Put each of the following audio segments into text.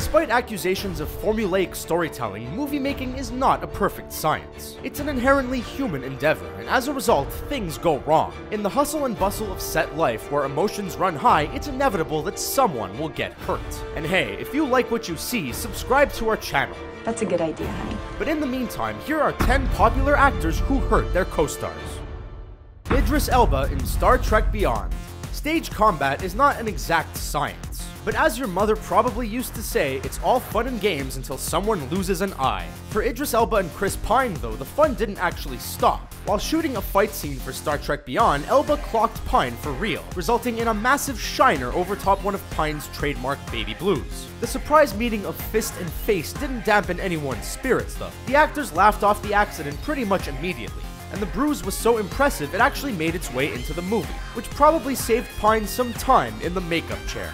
Despite accusations of formulaic storytelling, movie making is not a perfect science. It's an inherently human endeavor, and as a result, things go wrong. In the hustle and bustle of set life, where emotions run high, it's inevitable that someone will get hurt. And hey, if you like what you see, subscribe to our channel. That's a good idea, honey. But in the meantime, here are 10 popular actors who hurt their co-stars. Idris Elba in Star Trek Beyond. Stage combat is not an exact science, but as your mother probably used to say, it's all fun and games until someone loses an eye. For Idris Elba and Chris Pine though, the fun didn't actually stop. While shooting a fight scene for Star Trek Beyond, Elba clocked Pine for real, resulting in a massive shiner over top one of Pine's trademark baby blues. The surprise meeting of fist and face didn't dampen anyone's spirits though. The actors laughed off the accident pretty much immediately, and the bruise was so impressive it actually made its way into the movie, which probably saved Pine some time in the makeup chair.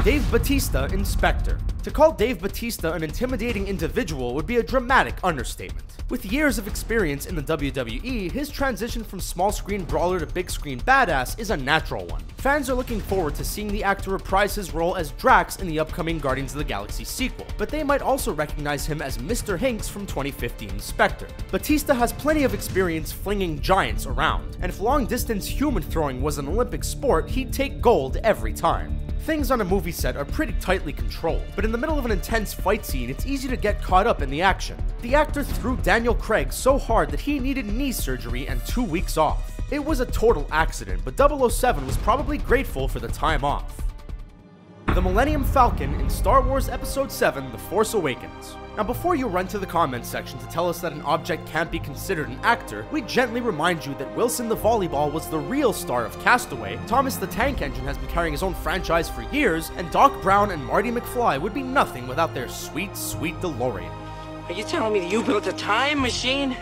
Dave Bautista in Spectre. To call Dave Bautista an intimidating individual would be a dramatic understatement. With years of experience in the WWE, his transition from small screen brawler to big screen badass is a natural one. Fans are looking forward to seeing the actor reprise his role as Drax in the upcoming Guardians of the Galaxy sequel, but they might also recognize him as Mr. Hinx from 2015's Spectre. Bautista has plenty of experience flinging giants around, and if long-distance human throwing was an Olympic sport, he'd take gold every time. Things on a movie set are pretty tightly controlled, but in the middle of an intense fight scene, it's easy to get caught up in the action. The actor threw Daniel Craig so hard that he needed knee surgery and 2 weeks off. It was a total accident, but 007 was probably grateful for the time off. The Millennium Falcon in Star Wars Episode 7: The Force Awakens. Now before you run to the comments section to tell us that an object can't be considered an actor, we gently remind you that Wilson the Volleyball was the real star of Castaway, Thomas the Tank Engine has been carrying his own franchise for years, and Doc Brown and Marty McFly would be nothing without their sweet, sweet DeLorean. Are you telling me that you built a time machine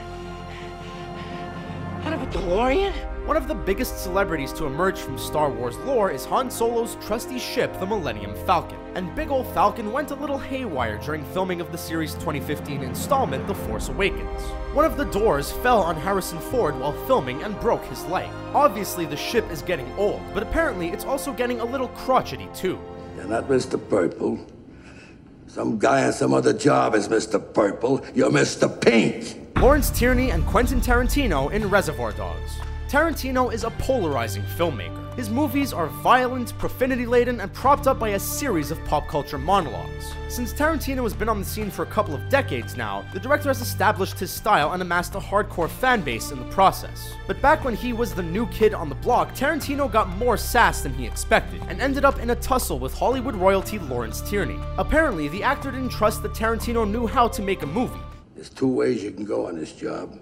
out of a DeLorean? One of the biggest celebrities to emerge from Star Wars lore is Han Solo's trusty ship, the Millennium Falcon. And big ol' Falcon went a little haywire during filming of the series' 2015 installment, The Force Awakens. One of the doors fell on Harrison Ford while filming and broke his leg. Obviously the ship is getting old, but apparently it's also getting a little crotchety too. You're not Mr. Purple. Some guy on some other job is Mr. Purple. You're Mr. Pink. Lawrence Tierney and Quentin Tarantino in Reservoir Dogs. Tarantino is a polarizing filmmaker. His movies are violent, profanity-laden, and propped up by a series of pop culture monologues. Since Tarantino has been on the scene for a couple of decades now, the director has established his style and amassed a hardcore fan base in the process. But back when he was the new kid on the block, Tarantino got more sass than he expected, and ended up in a tussle with Hollywood royalty Lawrence Tierney. Apparently, the actor didn't trust that Tarantino knew how to make a movie. There's two ways you can go on this job.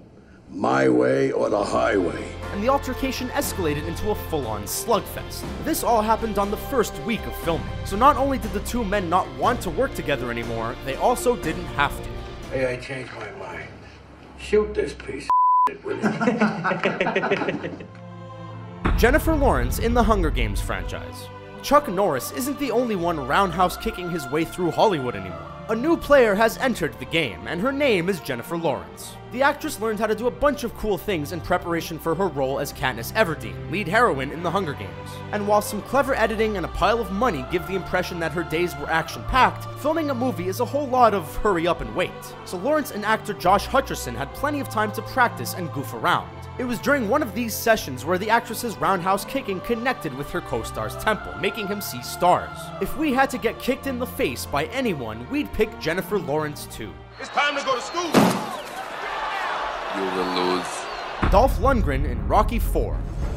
My way or the highway. And the altercation escalated into a full-on slugfest. This all happened on the first week of filming. So not only did the two men not want to work together anymore, they also didn't have to. Hey, I changed my mind. Shoot this piece of shit, will you? Jennifer Lawrence in the Hunger Games franchise. Chuck Norris isn't the only one roundhouse kicking his way through Hollywood anymore. A new player has entered the game, and her name is Jennifer Lawrence. The actress learned how to do a bunch of cool things in preparation for her role as Katniss Everdeen, lead heroine in the Hunger Games. And while some clever editing and a pile of money give the impression that her days were action-packed, filming a movie is a whole lot of hurry up and wait. So Lawrence and actor Josh Hutcherson had plenty of time to practice and goof around. It was during one of these sessions where the actress's roundhouse kicking connected with her co-star's temple, making him see stars. If we had to get kicked in the face by anyone, we'd pick Jennifer Lawrence too. It's time to go to school. You will lose. Dolph Lundgren in Rocky IV.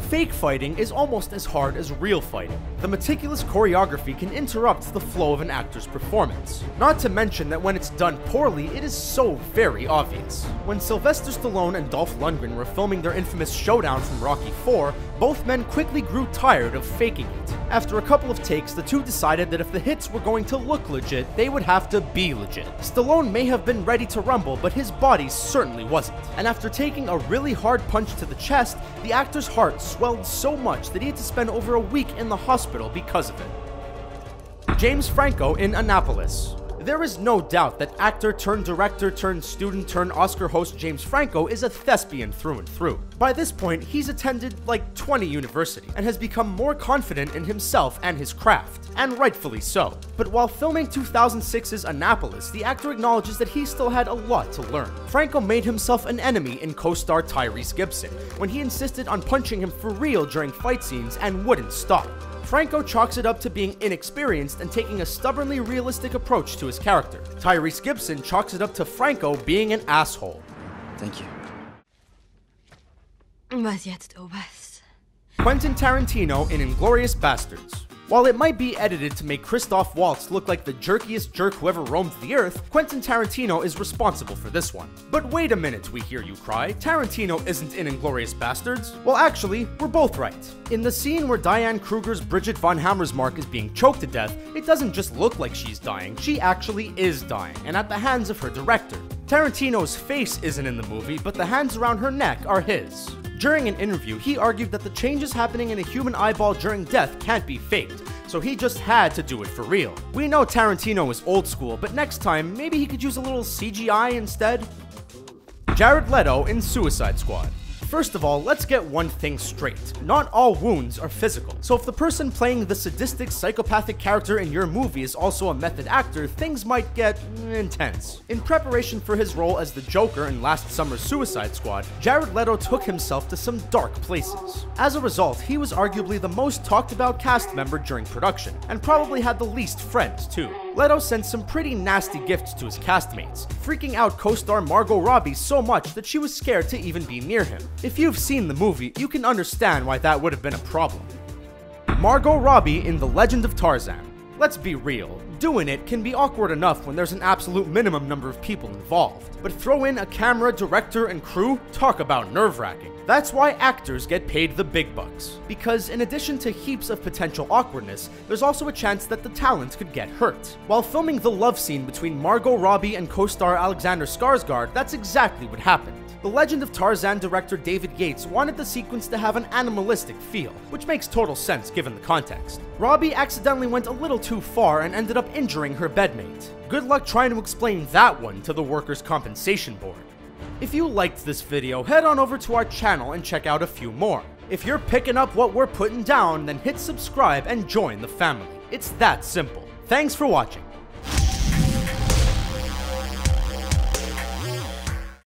Fake fighting is almost as hard as real fighting. The meticulous choreography can interrupt the flow of an actor's performance. Not to mention that when it's done poorly, it is so very obvious. When Sylvester Stallone and Dolph Lundgren were filming their infamous showdown from Rocky IV, both men quickly grew tired of faking it. After a couple of takes, the two decided that if the hits were going to look legit, they would have to be legit. Stallone may have been ready to rumble, but his body certainly wasn't. And after taking a really hard punch to the chest, the actor's heart swelled so much that he had to spend over a week in the hospital because of it. James Franco in Annapolis. There is no doubt that actor turned director turned student turned Oscar host James Franco is a thespian through and through. By this point, he's attended like 20 universities and has become more confident in himself and his craft, and rightfully so. But while filming 2006's Annapolis, the actor acknowledges that he still had a lot to learn. Franco made himself an enemy in co-star Tyrese Gibson when he insisted on punching him for real during fight scenes and wouldn't stop. Franco chalks it up to being inexperienced and taking a stubbornly realistic approach to his character. Tyrese Gibson chalks it up to Franco being an asshole. Thank you. Was jetzt Oberst? Quentin Tarantino in Inglourious Basterds. While it might be edited to make Christoph Waltz look like the jerkiest jerk who ever roamed the earth, Quentin Tarantino is responsible for this one. But wait a minute, we hear you cry, Tarantino isn't in Inglourious Basterds. Well, actually, we're both right. In the scene where Diane Kruger's Bridget von Hammersmark is being choked to death, it doesn't just look like she's dying, she actually is dying, and at the hands of her director. Tarantino's face isn't in the movie, but the hands around her neck are his. During an interview, he argued that the changes happening in a human eyeball during death can't be faked, so he just had to do it for real. We know Tarantino is old school, but next time, maybe he could use a little CGI instead? Jared Leto in Suicide Squad. First of all, let's get one thing straight. Not all wounds are physical. So if the person playing the sadistic, psychopathic character in your movie is also a method actor, things might get intense. In preparation for his role as the Joker in last summer's Suicide Squad, Jared Leto took himself to some dark places. As a result, he was arguably the most talked about cast member during production, and probably had the least friends too. Leto sent some pretty nasty gifts to his castmates, freaking out co-star Margot Robbie so much that she was scared to even be near him. If you've seen the movie, you can understand why that would have been a problem. Margot Robbie in The Legend of Tarzan. Let's be real, doing it can be awkward enough when there's an absolute minimum number of people involved. But throw in a camera, director, and crew, talk about nerve-wracking. That's why actors get paid the big bucks. Because in addition to heaps of potential awkwardness, there's also a chance that the talent could get hurt. While filming the love scene between Margot Robbie and co-star Alexander Skarsgård, that's exactly what happened. The Legend of Tarzan director David Yates wanted the sequence to have an animalistic feel, which makes total sense given the context. Robbie accidentally went a little too far and ended up injuring her bedmate. Good luck trying to explain that one to the Workers' Compensation Board. If you liked this video, head on over to our channel and check out a few more. If you're picking up what we're putting down, then hit subscribe and join the family. It's that simple. Thanks for watching.